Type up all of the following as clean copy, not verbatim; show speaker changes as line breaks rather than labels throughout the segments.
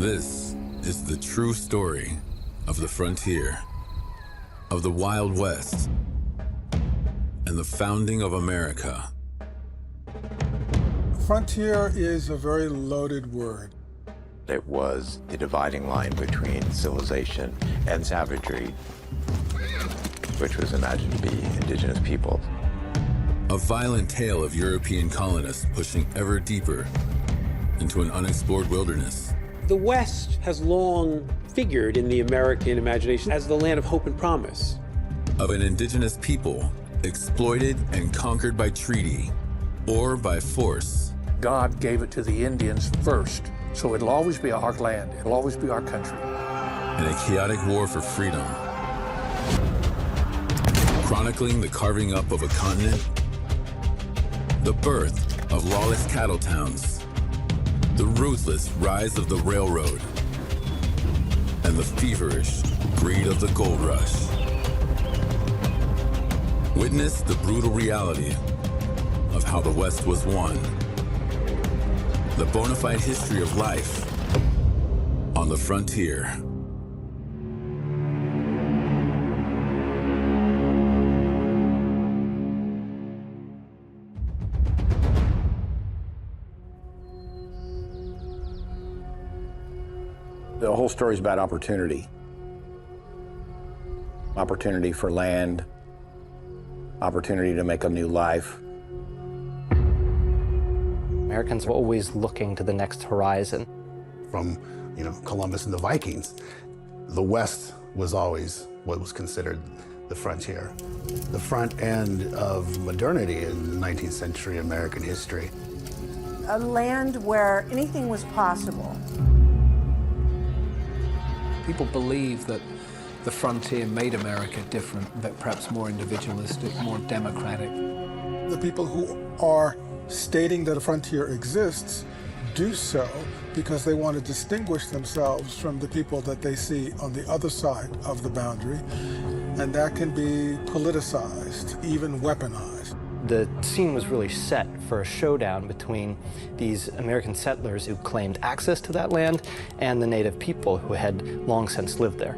This is the true story of the frontier, of the Wild West, and the founding of America.
Frontier is a very loaded word.
It was the dividing line between civilization and savagery, which was imagined to be indigenous peoples.
A violent tale of European colonists pushing ever deeper into an unexplored wilderness.
The West has long figured in the American imagination as the land of hope and promise.
Of an indigenous people exploited and conquered by treaty or by force.
God gave it to the Indians first, so it'll always be our land, it'll always be our country.
In a chaotic war for freedom. Chronicling the carving up of a continent, the birth of lawless cattle towns, the ruthless rise of the railroad, and the feverish greed of the gold rush. Witness the brutal reality of how the West was won. The bona fide history of life on the frontier.
The whole story is about opportunity. Opportunity for land, opportunity to make a new life.
Americans were always looking to the next horizon.
From, Columbus and the Vikings, the West was always what was considered the frontier. The front end of modernity in 19th century American history.
A land where anything was possible.
People believe that the frontier made America different, but perhaps more individualistic, more democratic.
The people who are stating that a frontier exists do so because they want to distinguish themselves from the people that they see on the other side of the boundary, and that can be politicized, even weaponized.
The scene was really set for a showdown between these American settlers who claimed access to that land and the native people who had long since lived there.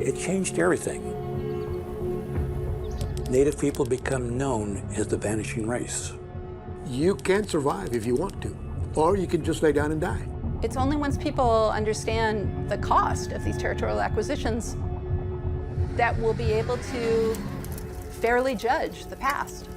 It changed everything. Native people become known as the vanishing race.
You can survive if you want to, or you can just lay down and die.
It's only once people understand the cost of these territorial acquisitions that we'll be able to fairly judge the past.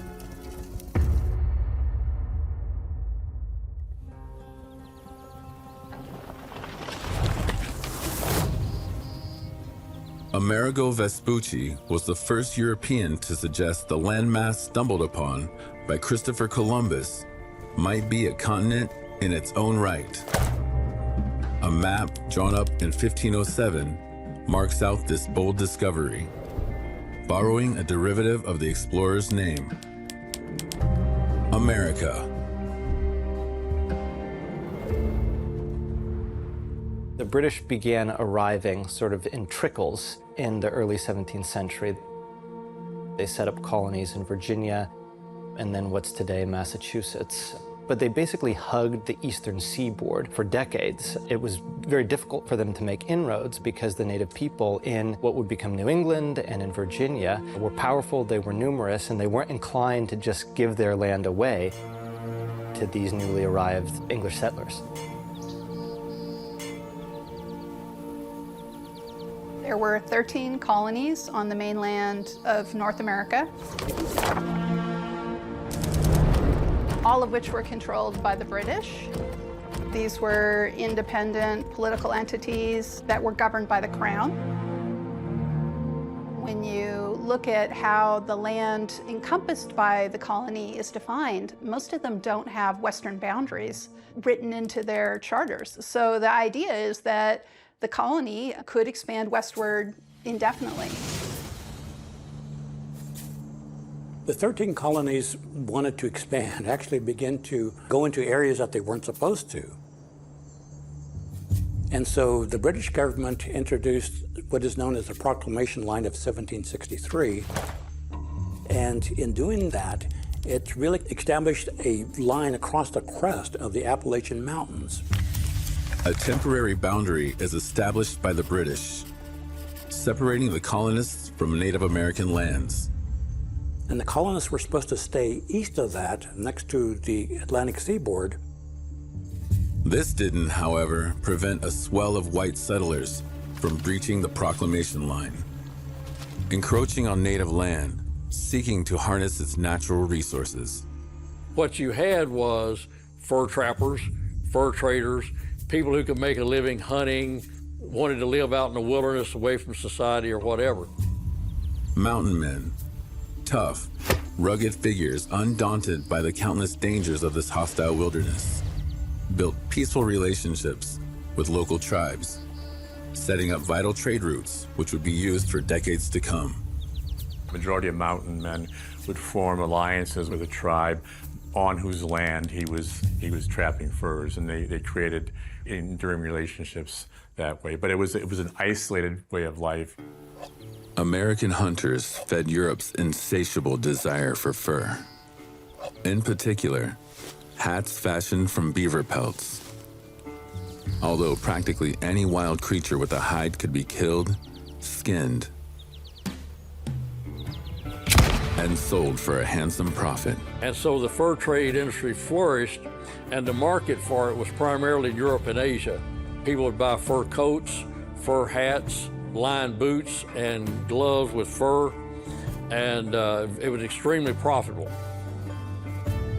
Amerigo Vespucci was the first European to suggest the landmass stumbled upon by Christopher Columbus might be a continent in its own right. A map drawn up in 1507 marks out this bold discovery, borrowing a derivative of the explorer's name, America.
The British began arriving sort of in trickles in the early 17th century. They set up colonies in Virginia and then what's today Massachusetts. But they basically hugged the eastern seaboard for decades. It was very difficult for them to make inroads because the native people in what would become New England and in Virginia were powerful, they were numerous, and they weren't inclined to just give their land away to these newly arrived English settlers.
There were 13 colonies on the mainland of North America, all of which were controlled by the British. These were independent political entities that were governed by the Crown. When you look at how the land encompassed by the colony is defined, most of them don't have western boundaries written into their charters. So the idea is that the colony could expand westward indefinitely.
The 13 colonies wanted to expand, actually begin to go into areas that they weren't supposed to. And so the British government introduced what is known as the Proclamation Line of 1763. And in doing that, it really established a line across the crest of the Appalachian Mountains.
A temporary boundary is established by the British, separating the colonists from Native American lands.
And the colonists were supposed to stay east of that, next to the Atlantic seaboard.
This didn't, however, prevent a swell of white settlers from breaching the proclamation line, encroaching on native land, seeking to harness its natural resources.
What you had was fur trappers, fur traders, people who could make a living hunting, wanted to live out in the wilderness away from society or whatever.
Mountain men, tough, rugged figures undaunted by the countless dangers of this hostile wilderness, built peaceful relationships with local tribes, setting up vital trade routes which would be used for decades to come.
The majority of mountain men would form alliances with a tribe on whose land he was trapping furs, and they created enduring relationships that way. But it was an isolated way of life.
American hunters fed Europe's insatiable desire for fur. In particular, hats fashioned from beaver pelts. Although practically any wild creature with a hide could be killed, skinned, and sold for a handsome profit.
And so the fur trade industry flourished, and the market for it was primarily Europe and Asia. People would buy fur coats, fur hats, lined boots, and gloves with fur, and it was extremely profitable.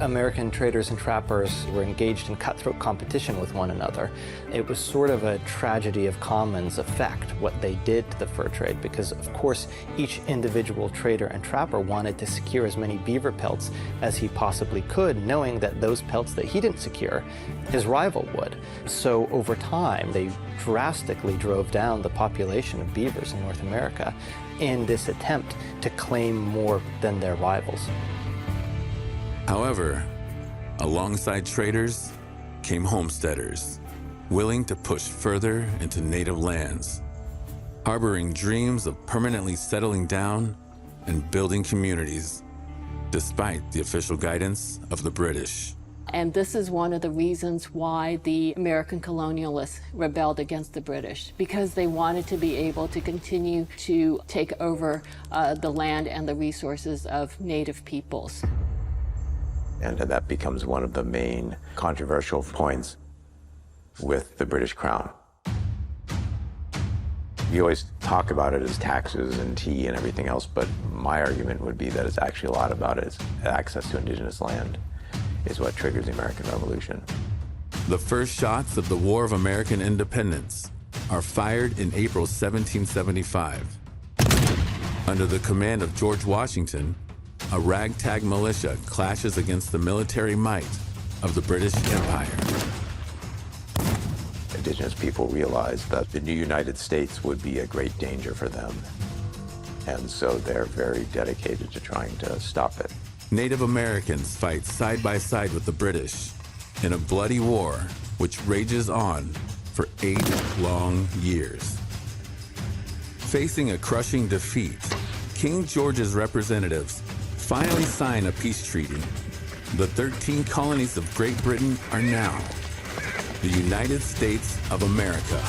American traders and trappers were engaged in cutthroat competition with one another. It was sort of a tragedy of commons effect, what they did to the fur trade, because of course each individual trader and trapper wanted to secure as many beaver pelts as he possibly could, knowing that those pelts that he didn't secure, his rival would. So over time, they drastically drove down the population of beavers in North America in this attempt to claim more than their rivals.
However, alongside traders came homesteaders, willing to push further into native lands, harboring dreams of permanently settling down and building communities, despite the official guidance of the British.
And this is one of the reasons why the American colonialists rebelled against the British, because they wanted to be able to continue to take over the land and the resources of native peoples.
And that becomes one of the main controversial points with the British Crown. You always talk about it as taxes and tea and everything else, but my argument would be that it's actually a lot about it. Access to indigenous land is what triggers the American Revolution.
The first shots of the War of American Independence are fired in April 1775. Under the command of George Washington, a ragtag militia clashes against the military might of the British Empire.
Indigenous people realized that the new United States would be a great danger for them, and so they're very dedicated to trying to stop it.
Native Americans fight side by side with the British in a bloody war which rages on for 8 long years. Facing a crushing defeat, King George's representatives finally sign a peace treaty. The 13 colonies of Great Britain are now the United States of America.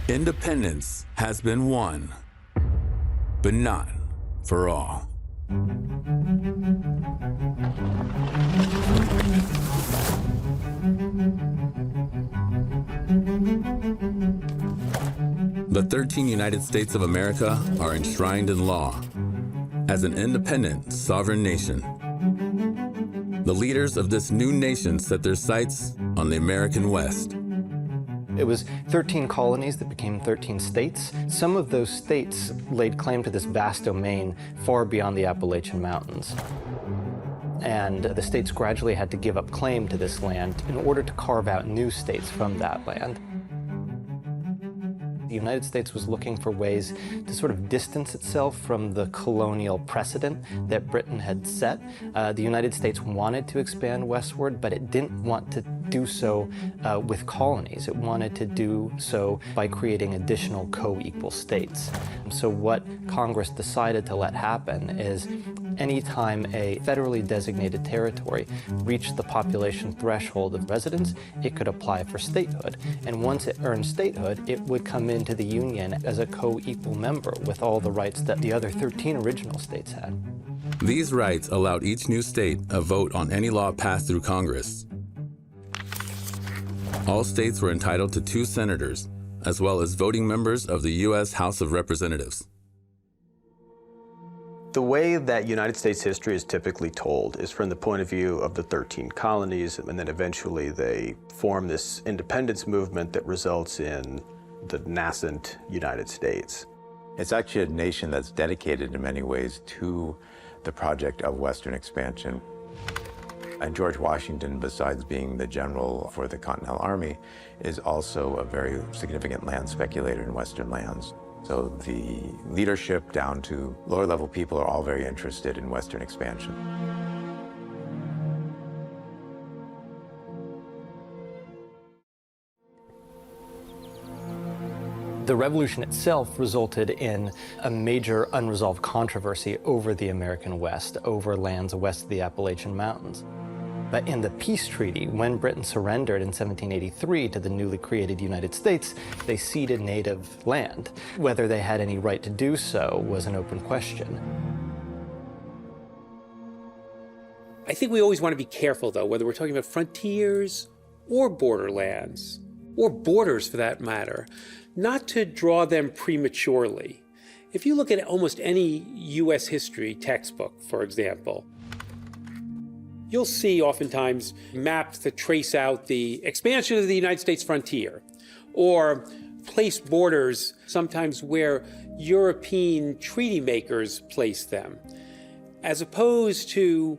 Independence has been won, but not for all. The 13 United States of America are enshrined in law as an independent, sovereign nation. The leaders of this new nation set their sights on the American West.
It was 13 colonies that became 13 states. Some of those states laid claim to this vast domain far beyond the Appalachian Mountains. And the states gradually had to give up claim to this land in order to carve out new states from that land. The United States was looking for ways to sort of distance itself from the colonial precedent that Britain had set. The United States wanted to expand westward, but it didn't want to do so with colonies. It wanted to do so by creating additional co-equal states. So what Congress decided to let happen is anytime a federally designated territory reached the population threshold of residents, it could apply for statehood. And once it earned statehood, it would come into the Union as a co-equal member with all the rights that the other 13 original states had.
These rights allowed each new state a vote on any law passed through Congress. All states were entitled to 2 senators, as well as voting members of the U.S. House of Representatives.
The way that United States history is typically told is from the point of view of the 13 colonies, and then eventually they form this independence movement that results in the nascent United States.
It's actually a nation that's dedicated in many ways to the project of Western expansion. And George Washington, besides being the general for the Continental Army, is also a very significant land speculator in Western lands. So the leadership down to lower level people are all very interested in Western expansion.
The revolution itself resulted in a major unresolved controversy over the American West, over lands west of the Appalachian Mountains. But in the peace treaty, when Britain surrendered in 1783 to the newly created United States, they ceded native land. Whether they had any right to do so was an open question.
I think we always want to be careful, though, whether we're talking about frontiers or borderlands, or borders for that matter, not to draw them prematurely. If you look at almost any U.S. history textbook, for example, you'll see oftentimes maps that trace out the expansion of the United States frontier, or place borders sometimes where European treaty makers place them, as opposed to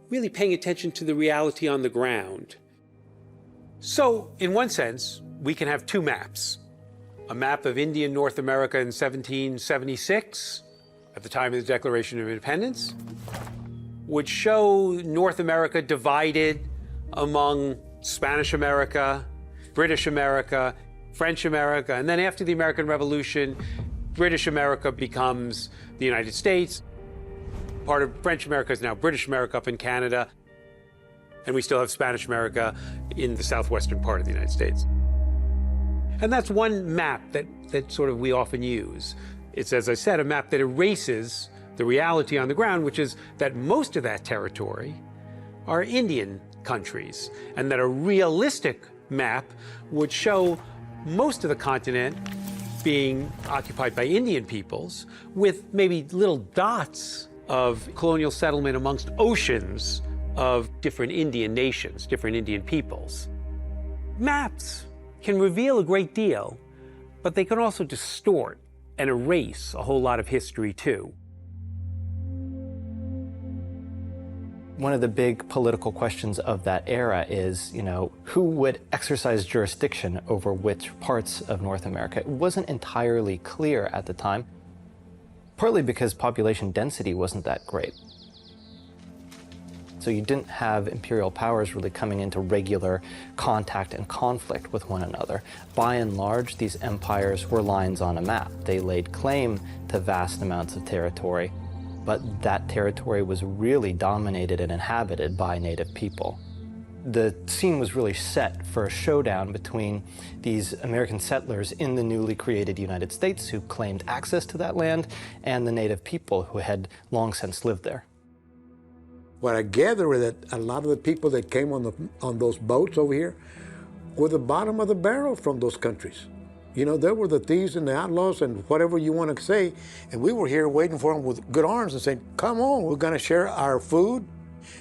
really paying attention to the reality on the ground. So, in one sense, we can have 2 maps. A map of Indian North America in 1776, at the time of the Declaration of Independence, would show North America divided among Spanish America, British America, French America, and then after the American Revolution, British America becomes the United States. Part of French America is now British America up in Canada, and we still have Spanish America in the southwestern part of the United States. And that's one map that sort of we often use. It's, as I said, a map that erases the reality on the ground, which is that most of that territory are Indian countries, and that a realistic map would show most of the continent being occupied by Indian peoples, with maybe little dots of colonial settlement amongst oceans of different Indian nations, different Indian peoples. Maps can reveal a great deal, but they can also distort and erase a whole lot of history too.
One of the big political questions of that era is, who would exercise jurisdiction over which parts of North America? It wasn't entirely clear at the time, partly because population density wasn't that great. So you didn't have imperial powers really coming into regular contact and conflict with one another. By and large, these empires were lines on a map. They laid claim to vast amounts of territory, but that territory was really dominated and inhabited by native people. The scene was really set for a showdown between these American settlers in the newly created United States who claimed access to that land and the native people who had long since lived there.
What I gather is that a lot of the people that came on those boats over here were the bottom of the barrel from those countries. There were the thieves and the outlaws and whatever you want to say, and we were here waiting for them with good arms and saying, come on, we're going to share our food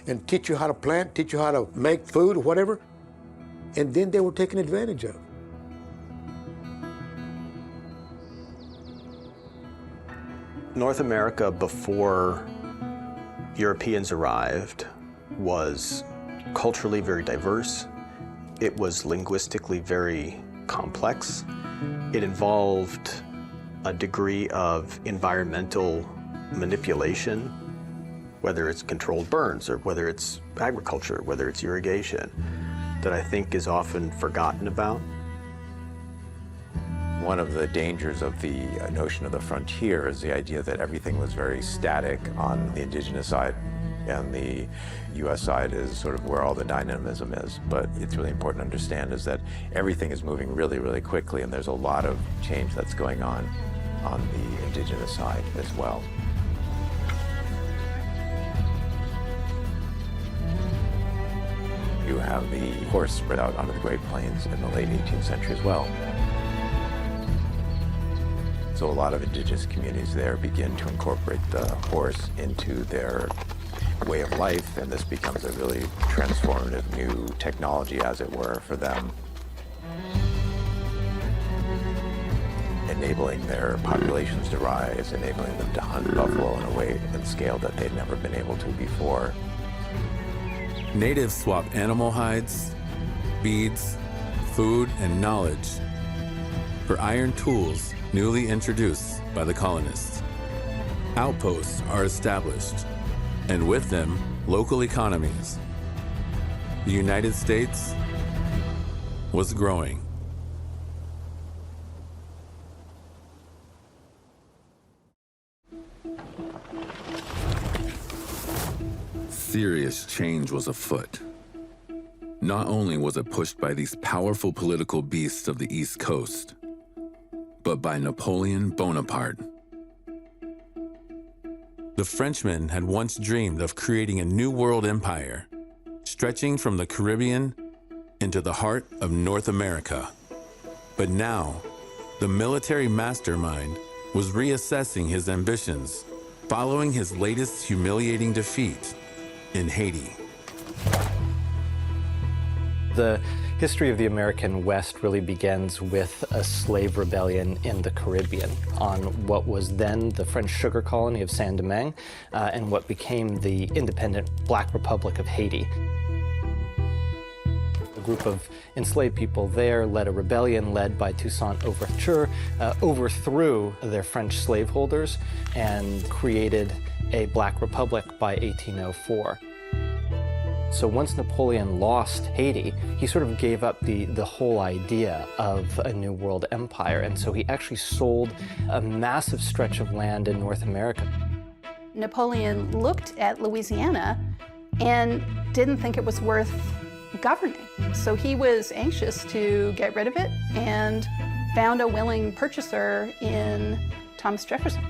and teach you how to plant, teach you how to make food, whatever. And then they were taken advantage of.
North America before Europeans arrived was culturally very diverse. It was linguistically very complex. It involved a degree of environmental manipulation, whether it's controlled burns or whether it's agriculture, whether it's irrigation, that I think is often forgotten about.
One of the dangers of the notion of the frontier is the idea that everything was very static on the indigenous side, and the U.S. side is sort of where all the dynamism is. But it's really important to understand is that everything is moving really, really quickly, and there's a lot of change that's going on the indigenous side as well. You have the horse spread out onto the Great Plains in the late 18th century as well. So a lot of indigenous communities there begin to incorporate the horse into their way of life, and this becomes a really transformative new technology, as it were, for them, enabling their populations to rise, enabling them to hunt buffalo in a way and scale that they'd never been able to before.
Natives swapped animal hides, beads, food, and knowledge for iron tools newly introduced by the colonists. Outposts are established, and with them, local economies. The United States was growing. Serious change was afoot. Not only was it pushed by these powerful political beasts of the East Coast, but by Napoleon Bonaparte. The Frenchmen had once dreamed of creating a new world empire, stretching from the Caribbean into the heart of North America. But now, the military mastermind was reassessing his ambitions following his latest humiliating defeat in Haiti.
The history of the American West really begins with a slave rebellion in the Caribbean on what was then the French sugar colony of Saint-Domingue and what became the independent Black Republic of Haiti. A group of enslaved people there led a rebellion led by Toussaint Louverture, overthrew their French slaveholders and created a Black Republic by 1804. So once Napoleon lost Haiti, he sort of gave up the whole idea of a new world empire. And so he actually sold a massive stretch of land in North America.
Napoleon looked at Louisiana and didn't think it was worth governing. So he was anxious to get rid of it and found a willing purchaser in Thomas Jefferson.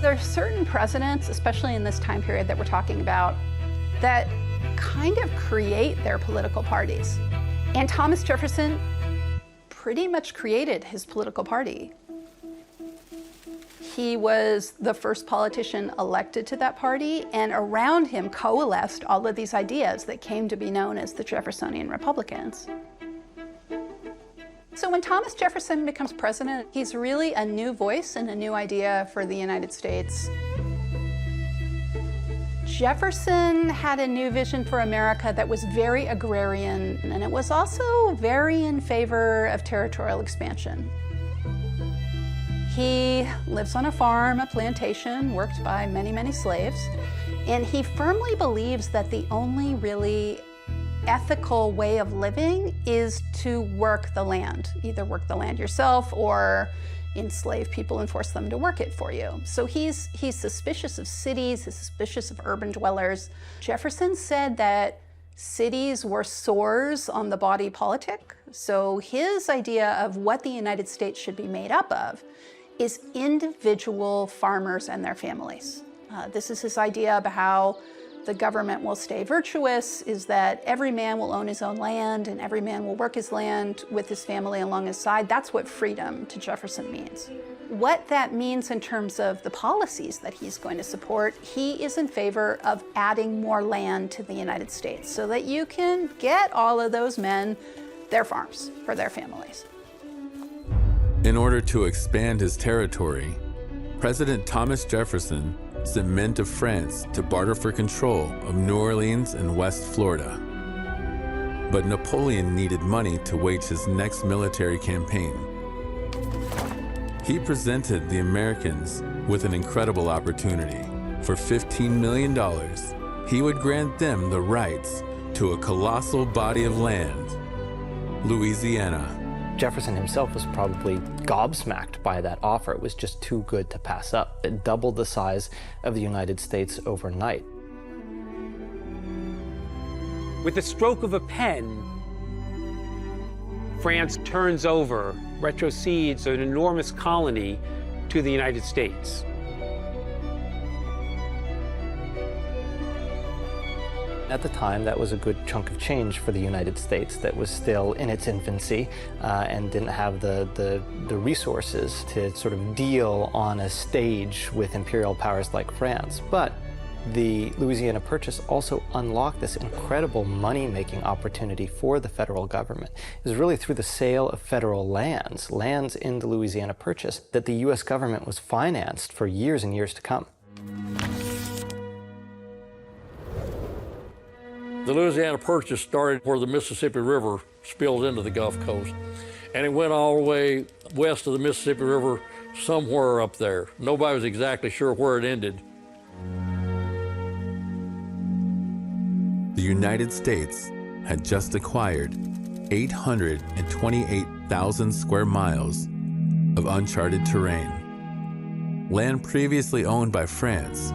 There are certain presidents, especially in this time period that we're talking about, that kind of create their political parties. And Thomas Jefferson pretty much created his political party. He was the first politician elected to that party, and around him coalesced all of these ideas that came to be known as the Jeffersonian Republicans. So when Thomas Jefferson becomes president, he's really a new voice and a new idea for the United States. Jefferson had a new vision for America that was very agrarian, and it was also very in favor of territorial expansion. He lives on a farm, a plantation, worked by many, many slaves, and he firmly believes that the only really ethical way of living is to work the land. Either work the land yourself or enslave people and force them to work it for you. So he's suspicious of cities, he's suspicious of urban dwellers. Jefferson said that cities were sores on the body politic. So his idea of what the United States should be made up of is individual farmers and their families. This is his idea about how the government will stay virtuous, is that every man will own his own land and every man will work his land with his family along his side. That's what freedom to Jefferson means. What that means in terms of the policies that he's going to support, he is in favor of adding more land to the United States so that you can get all of those men their farms for their families.
In order to expand his territory, President Thomas Jefferson sent men to France to barter for control of New Orleans and West Florida. But Napoleon needed money to wage his next military campaign. He presented the Americans with an incredible opportunity. For $15 million, he would grant them the rights to a colossal body of land, Louisiana.
Jefferson himself was probably gobsmacked by that offer. It was just too good to pass up. It doubled the size of the United States overnight.
With the stroke of a pen, France turns over, retrocedes an enormous colony to the United States.
At the time, that was a good chunk of change for the United States that was still in its infancy and didn't have the resources to sort of deal on a stage with imperial powers like France. But the Louisiana Purchase also unlocked this incredible money-making opportunity for the federal government. It was really through the sale of federal lands in the Louisiana Purchase, that the U.S. government was financed for years and years to come.
The Louisiana Purchase started where the Mississippi River spills into the Gulf Coast, and it went all the way west of the Mississippi River, somewhere up there. Nobody was exactly sure where it ended.
The United States had just acquired 828,000 square miles of uncharted terrain, land previously owned by France,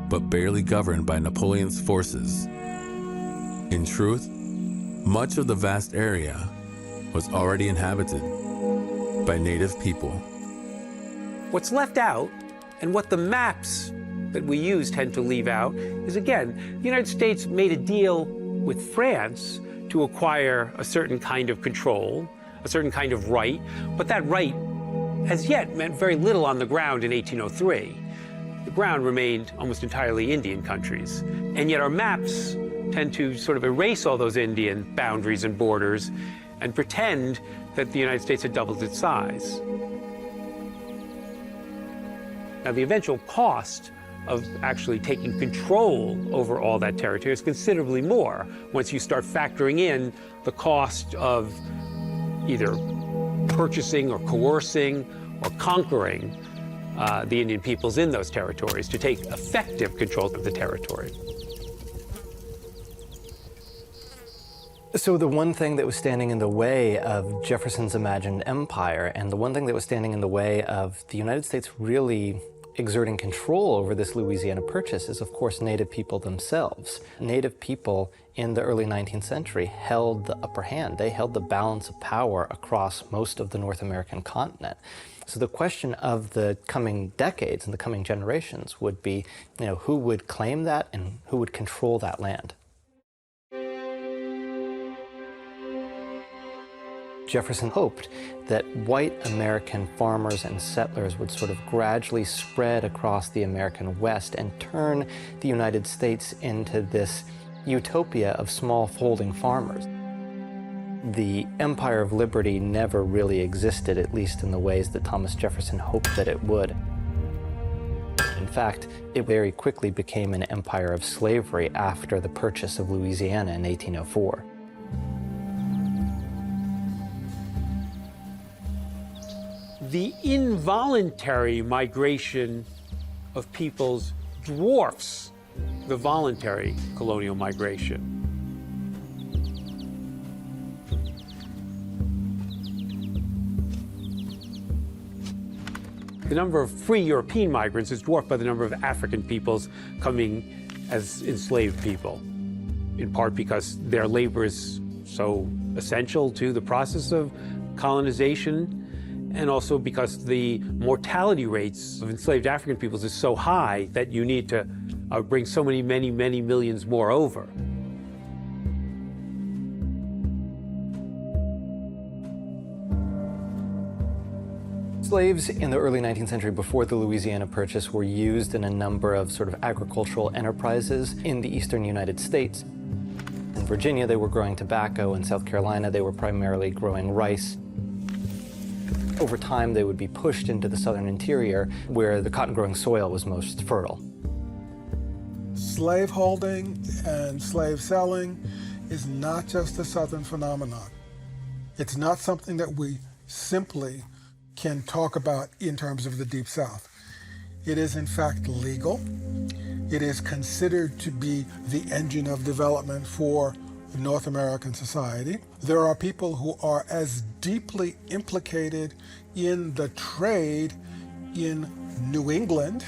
but barely governed by Napoleon's forces. In truth, much of the vast area was already inhabited by native people.
What's left out, and what the maps that we use tend to leave out, is again, the United States made a deal with France to acquire a certain kind of control, a certain kind of right, but that right as yet meant very little on the ground in 1803. The ground remained almost entirely Indian countries, and yet our maps tend to sort of erase all those Indian boundaries and borders and pretend that the United States had doubled its size. Now, the eventual cost of actually taking control over all that territory is considerably more once you start factoring in the cost of either purchasing or coercing or conquering the Indian peoples in those territories to take effective control of the territory.
So the one thing that was standing in the way of Jefferson's imagined empire, and the one thing that was standing in the way of the United States really exerting control over this Louisiana Purchase, is of course Native people themselves. Native people in the early 19th century held the upper hand. They held the balance of power across most of the North American continent. So the question of the coming decades and the coming generations would be, who would claim that and who would control that land? Jefferson hoped that white American farmers and settlers would sort of gradually spread across the American West and turn the United States into this utopia of small folding farmers. The Empire of Liberty never really existed, at least in the ways that Thomas Jefferson hoped that it would. In fact, it very quickly became an empire of slavery after the purchase of Louisiana in 1804.
The involuntary migration of peoples dwarfs the voluntary colonial migration. The number of free European migrants is dwarfed by the number of African peoples coming as enslaved people, in part because their labor is so essential to the process of colonization, and also because the mortality rates of enslaved African peoples is so high that you need to bring so many millions more over.
Slaves in the early 19th century, before the Louisiana Purchase, were used in a number of sort of agricultural enterprises in the eastern United States. In Virginia, they were growing tobacco. In South Carolina, they were primarily growing rice. Over time, they would be pushed into the southern interior, where the cotton-growing soil was most fertile.
Slave holding and slave selling is not just a Southern phenomenon. It's not something that we simply can talk about in terms of the Deep South. It is in fact legal. It is considered to be the engine of development for North American society. There are people who are as deeply implicated in the trade in New England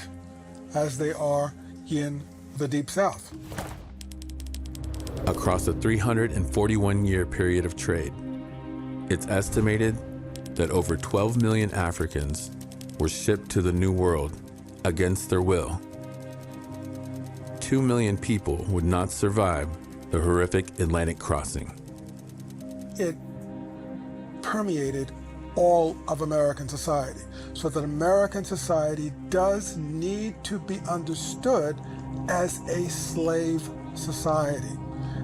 as they are in the Deep South.
Across a 341-year period of trade, it's estimated that over 12 million Africans were shipped to the New World against their will. 2 million people would not survive the horrific Atlantic crossing.
It permeated all of American society, so that American society does need to be understood as a slave society.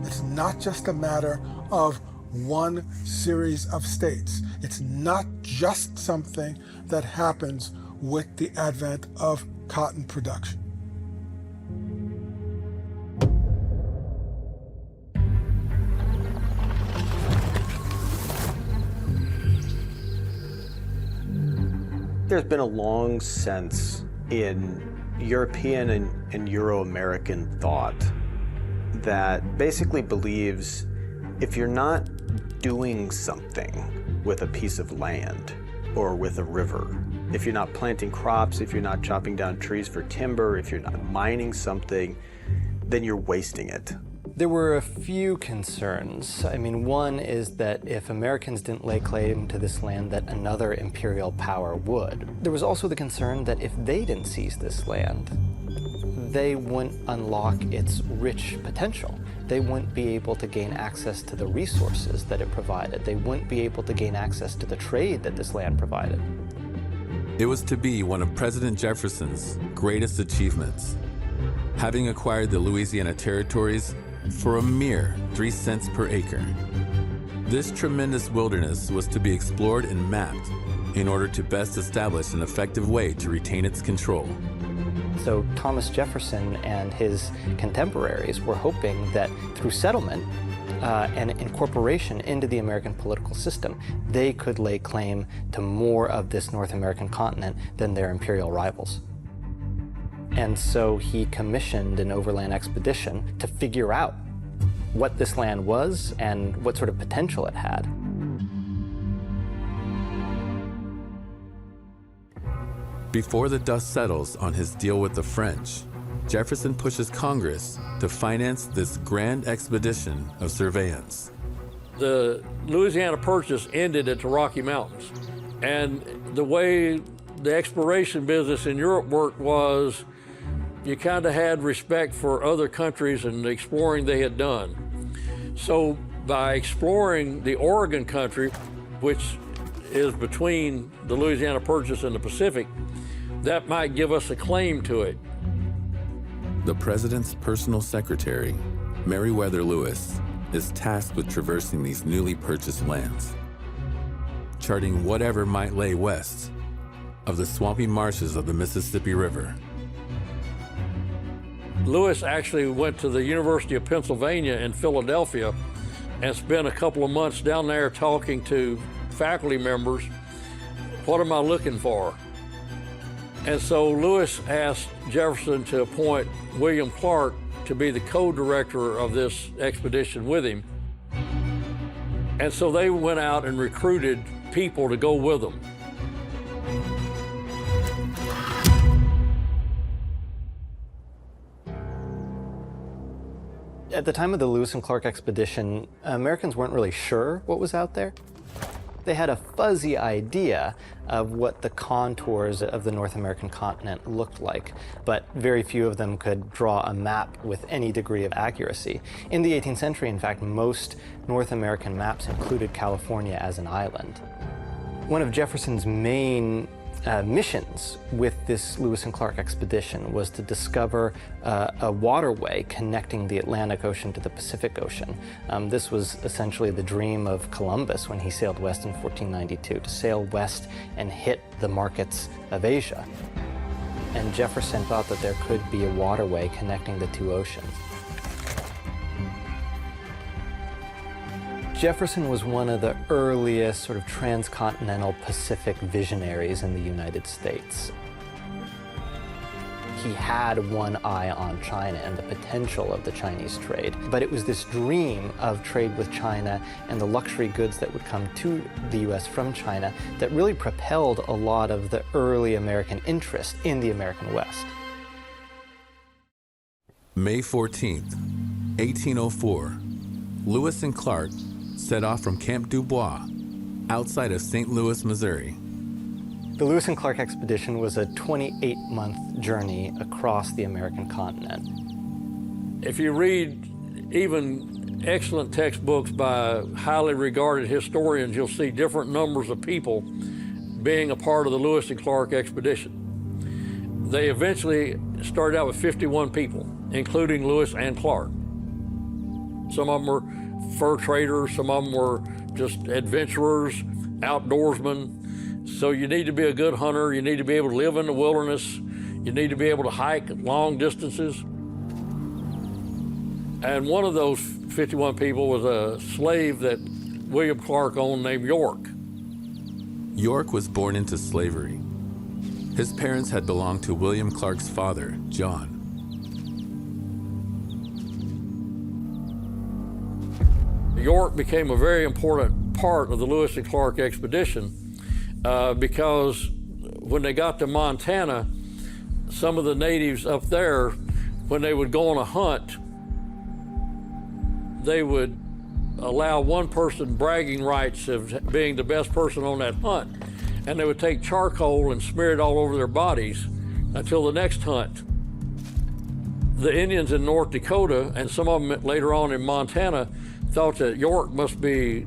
It's not just a matter of one series of states. It's not just something that happens with the advent of cotton production.
There's been a long sense in European and Euro-American thought that basically believes if you're not doing something with a piece of land or with a river, if you're not planting crops, if you're not chopping down trees for timber, if you're not mining something, then you're wasting it.
There were a few concerns. I mean, one is that if Americans didn't lay claim to this land, that another imperial power would. There was also the concern that if they didn't seize this land, they wouldn't unlock its rich potential. They wouldn't be able to gain access to the resources that it provided. They wouldn't be able to gain access to the trade that this land provided.
It was to be one of President Jefferson's greatest achievements, having acquired the Louisiana territories for a mere 3 cents per acre. This tremendous wilderness was to be explored and mapped in order to best establish an effective way to retain its control.
So Thomas Jefferson and his contemporaries were hoping that through settlement and incorporation into the American political system, they could lay claim to more of this North American continent than their imperial rivals. And so he commissioned an overland expedition to figure out what this land was and what sort of potential it had.
Before the dust settles on his deal with the French, Jefferson pushes Congress to finance this grand expedition of surveillance.
The Louisiana Purchase ended at the Rocky Mountains. And the way the exploration business in Europe worked was you kind of had respect for other countries and the exploring they had done. So by exploring the Oregon country, which is between the Louisiana Purchase and the Pacific, that might give us a claim to it.
The president's personal secretary, Meriwether Lewis, is tasked with traversing these newly purchased lands, charting whatever might lay west of the swampy marshes of the Mississippi River.
Lewis actually went to the University of Pennsylvania in Philadelphia and spent a couple of months down there talking to faculty members. What am I looking for? And so Lewis asked Jefferson to appoint William Clark to be the co-director of this expedition with him. And so they went out and recruited people to go with them.
At the time of the Lewis and Clark expedition, Americans weren't really sure what was out there. They had a fuzzy idea of what the contours of the North American continent looked like, but very few of them could draw a map with any degree of accuracy. In the 18th century, in fact, most North American maps included California as an island. One of Jefferson's main missions with this Lewis and Clark expedition was to discover a waterway connecting the Atlantic Ocean to the Pacific Ocean. This was essentially the dream of Columbus when he sailed west in 1492, to sail west and hit the markets of Asia. And Jefferson thought that there could be a waterway connecting the two oceans. Jefferson was one of the earliest sort of transcontinental Pacific visionaries in the United States. He had one eye on China and the potential of the Chinese trade, but it was this dream of trade with China and the luxury goods that would come to the U.S. from China that really propelled a lot of the early American interest in the American West.
May 14th, 1804, Lewis and Clark set off from Camp Dubois, outside of St. Louis, Missouri.
The Lewis and Clark expedition was a 28-month journey across the American continent.
If you read even excellent textbooks by highly regarded historians, you'll see different numbers of people being a part of the Lewis and Clark expedition. They eventually started out with 51 people, including Lewis and Clark. Some of them were fur traders, some of them were just adventurers, outdoorsmen. So you need to be a good hunter, you need to be able to live in the wilderness, you need to be able to hike long distances. And one of those 51 people was a slave that William Clark owned named York.
York was born into slavery. His parents had belonged to William Clark's father, John.
York became a very important part of the Lewis and Clark expedition because when they got to Montana, some of the natives up there, when they would go on a hunt, they would allow one person bragging rights of being the best person on that hunt. And they would take charcoal and smear it all over their bodies until the next hunt. The Indians in North Dakota, and some of them later on in Montana, thought that York must be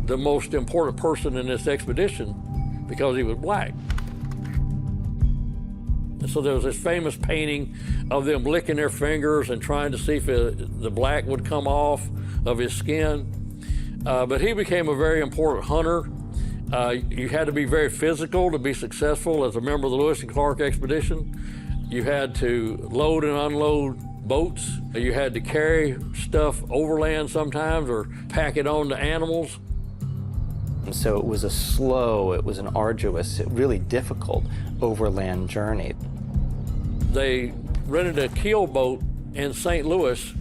the most important person in this expedition because he was black. And so there was this famous painting of them licking their fingers and trying to see if the black would come off of his skin. But he became a very important hunter. You had to be very physical to be successful as a member of the Lewis and Clark expedition. You had to load and unload boats. You had to carry stuff overland sometimes or pack it on to animals.
And so it was a slow, it was an arduous, really difficult overland journey.
They rented a keel boat in St. Louis,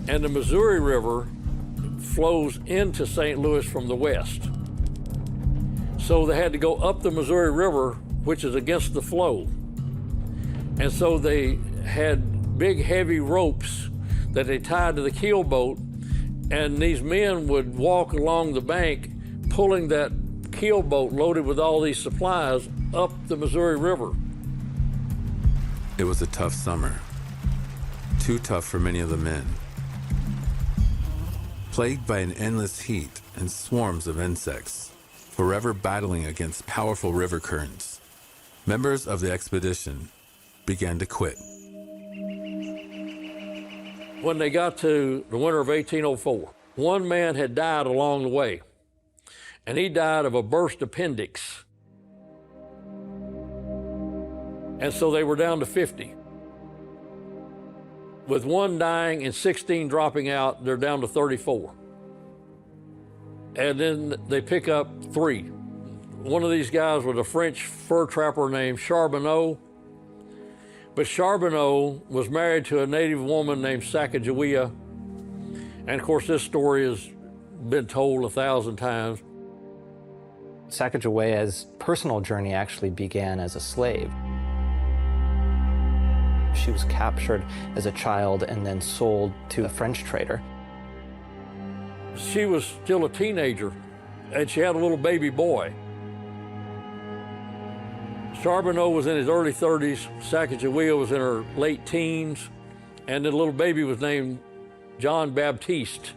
and the Missouri River flows into St. Louis from the west. So they had to go up the Missouri River, which is against the flow. And so they had big, heavy ropes that they tied to the keel boat, and these men would walk along the bank pulling that keel boat loaded with all these supplies up the Missouri River.
It was a tough summer. Too tough for many of the men. Plagued by an endless heat and swarms of insects, forever battling against powerful river currents, members of the expedition began to quit.
When they got to the winter of 1804, one man had died along the way, and he died of a burst appendix. And so they were down to 50. With one dying and 16 dropping out, they're down to 34. And then they pick up 3. One of these guys was a French fur trapper named Charbonneau. But Charbonneau was married to a native woman named Sacagawea. And of course, this story has been told 1,000 times.
Sacagawea's personal journey actually began as a slave. She was captured as a child and then sold to a French trader.
She was still a teenager, and she had a little baby boy. Charbonneau was in his early 30s, Sacagawea was in her late teens, and the little baby was named John Baptiste,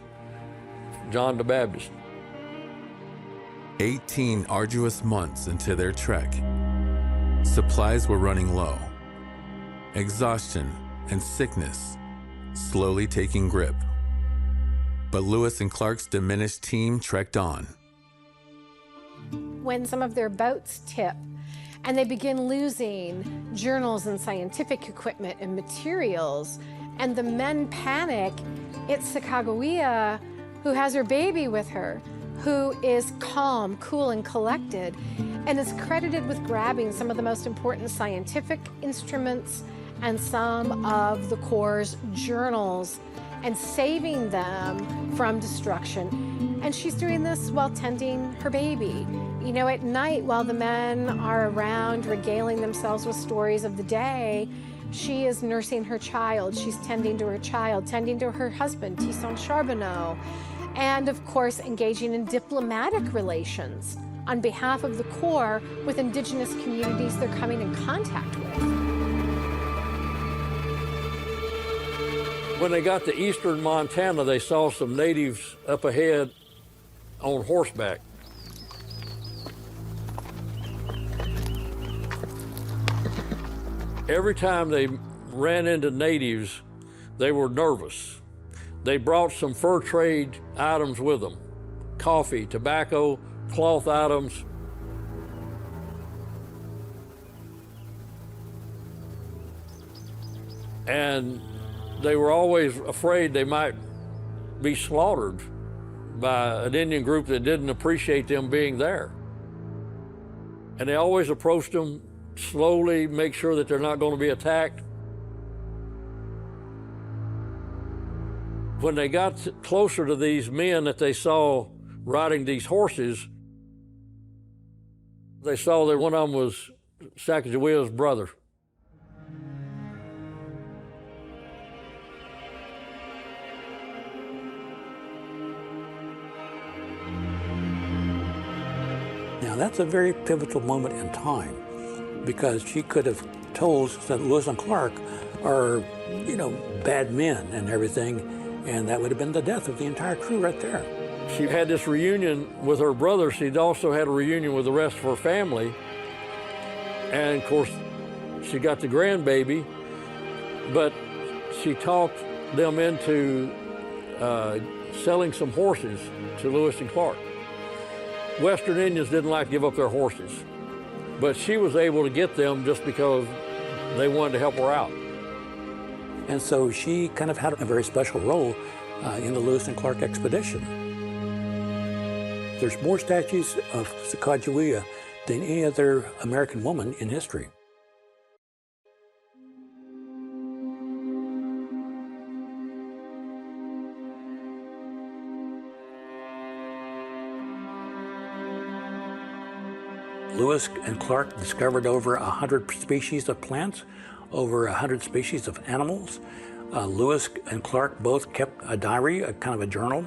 John the Baptist.
18 arduous months into their trek, supplies were running low. Exhaustion and sickness slowly taking grip. But Lewis and Clark's diminished team trekked on.
When some of their boats tip and they begin losing journals and scientific equipment and materials, and the men panic, it's Sacagawea who has her baby with her, who is calm, cool, and collected, and is credited with grabbing some of the most important scientific instruments and some of the Corps' journals and saving them from destruction. And she's doing this while tending her baby. You know, at night, while the men are around regaling themselves with stories of the day, she is nursing her child. She's tending to her child, tending to her husband, Toussaint Charbonneau, and of course, engaging in diplomatic relations on behalf of the Corps with indigenous communities they're coming in contact with.
When they got to eastern Montana, they saw some natives up ahead on horseback. Every time they ran into natives, they were nervous. They brought some fur trade items with them: coffee, tobacco, cloth items. And they were always afraid they might be slaughtered by an Indian group that didn't appreciate them being there. And they always approached them slowly, make sure that they're not going to be attacked. When they got closer to these men that they saw riding these horses, they saw that one of them was Sacagawea's brother.
Now that's a very pivotal moment in time, because she could have told that Lewis and Clark are, you know, bad men and everything, and that would have been the death of the entire crew right there.
She had this reunion with her brother. She'd also had a reunion with the rest of her family. And of course, she got the grandbaby, but she talked them into selling some horses to Lewis and Clark. Western Indians didn't like to give up their horses, but she was able to get them just because they wanted to help her out.
And so she kind of had a very special role in the Lewis and Clark expedition. There's more statues of Sacagawea than any other American woman in history. Lewis and Clark discovered over 100 species of plants, over 100 species of animals. Lewis and Clark both kept a diary, a kind of a journal,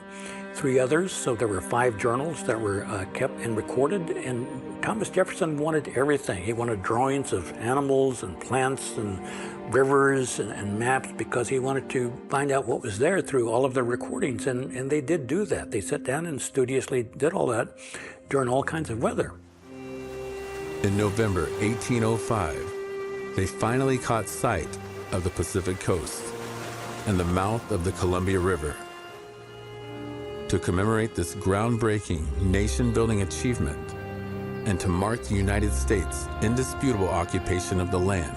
3 others, so there were 5 journals that were kept and recorded. And Thomas Jefferson wanted everything. He wanted drawings of animals and plants and rivers and maps, because he wanted to find out what was there through all of the recordings, and they did do that. They sat down and studiously did all that during all kinds of weather.
In November 1805, they finally caught sight of the Pacific coast and the mouth of the Columbia River. To commemorate this groundbreaking nation-building achievement and to mark the United States' indisputable occupation of the land,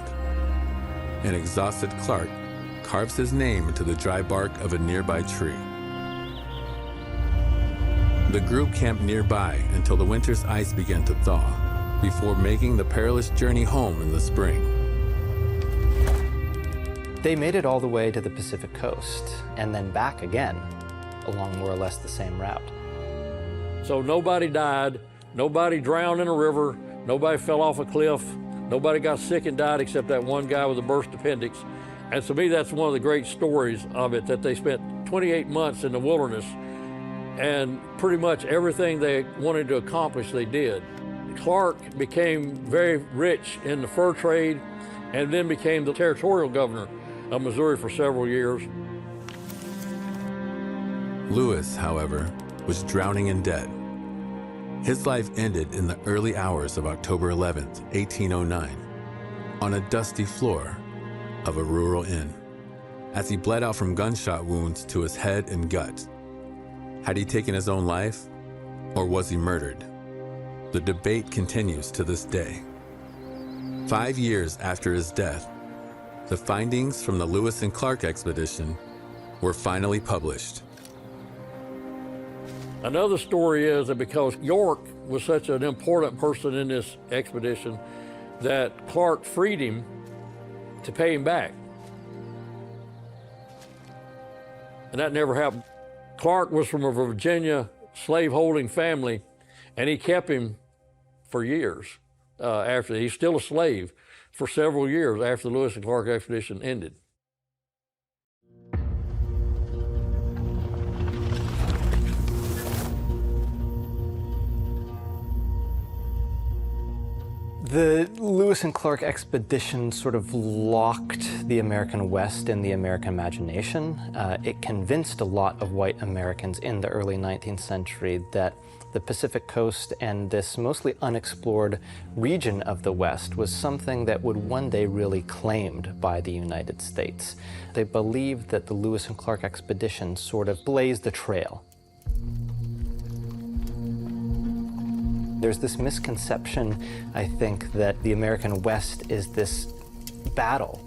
an exhausted Clark carves his name into the dry bark of a nearby tree. The group camped nearby until the winter's ice began to thaw, before making the perilous journey home in the spring.
They made it all the way to the Pacific coast and then back again along more or less the same route.
So nobody died, nobody drowned in a river, nobody fell off a cliff, nobody got sick and died except that one guy with a burst appendix. And to me, that's one of the great stories of it, that they spent 28 months in the wilderness, and pretty much everything they wanted to accomplish, they did. Clark became very rich in the fur trade and then became the territorial governor of Missouri for several years.
Lewis, however, was drowning in debt. His life ended in the early hours of October 11th, 1809, on a dusty floor of a rural inn, as he bled out from gunshot wounds to his head and gut. Had he taken his own life, or was he murdered? The debate continues to this day. 5 years after his death, the findings from the Lewis and Clark expedition were finally published.
Another story is that because York was such an important person in this expedition, that Clark freed him to pay him back. And that never happened. Clark was from a Virginia slave-holding family, and he kept him for years after. He's still a slave for several years after the Lewis and Clark expedition ended.
The Lewis and Clark expedition sort of locked the American West in the American imagination. It convinced a lot of white Americans in the early 19th century that the Pacific coast and this mostly unexplored region of the West was something that would one day really be claimed by the United States. They believed that the Lewis and Clark expedition sort of blazed the trail. There's this misconception, I think, that the American West is this battle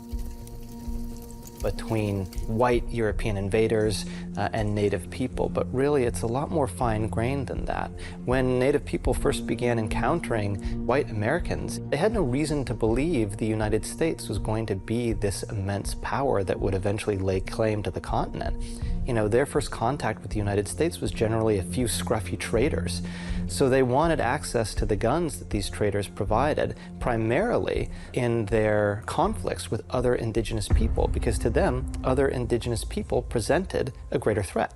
between white European invaders and native people, but really it's a lot more fine-grained than that. When native people first began encountering white Americans, they had no reason to believe the United States was going to be this immense power that would eventually lay claim to the continent. You know, their first contact with the United States was generally a few scruffy traders. So they wanted access to the guns that these traders provided, primarily in their conflicts with other indigenous people, because to them, other indigenous people presented a greater threat.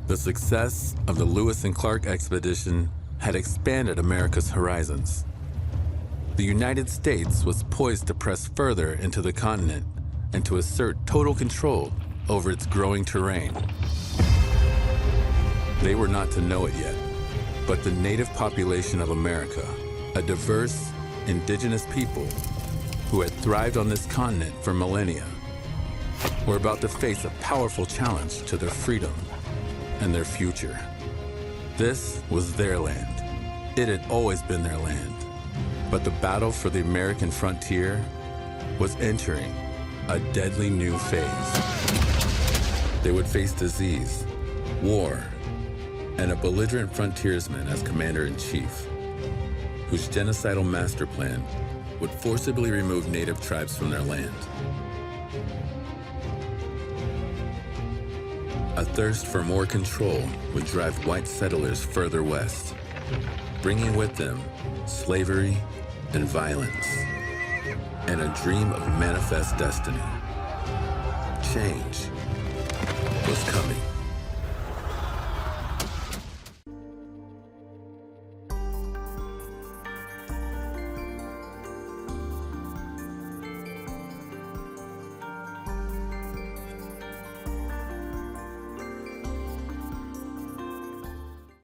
The success of the Lewis and Clark expedition had expanded America's horizons. The United States was poised to press further into the continent and to assert total control over its growing terrain. They were not to know it yet, but the native population of America, a diverse, indigenous people who had thrived on this continent for millennia, were about to face a powerful challenge to their freedom and their future. This was their land. It had always been their land. But the battle for the American frontier was entering a deadly new phase. They would face disease, war, and a belligerent frontiersman as commander-in-chief, whose genocidal master plan would forcibly remove native tribes from their land. A thirst for more control would drive white settlers further west, bringing with them slavery and violence, and a dream of manifest destiny. Change was coming.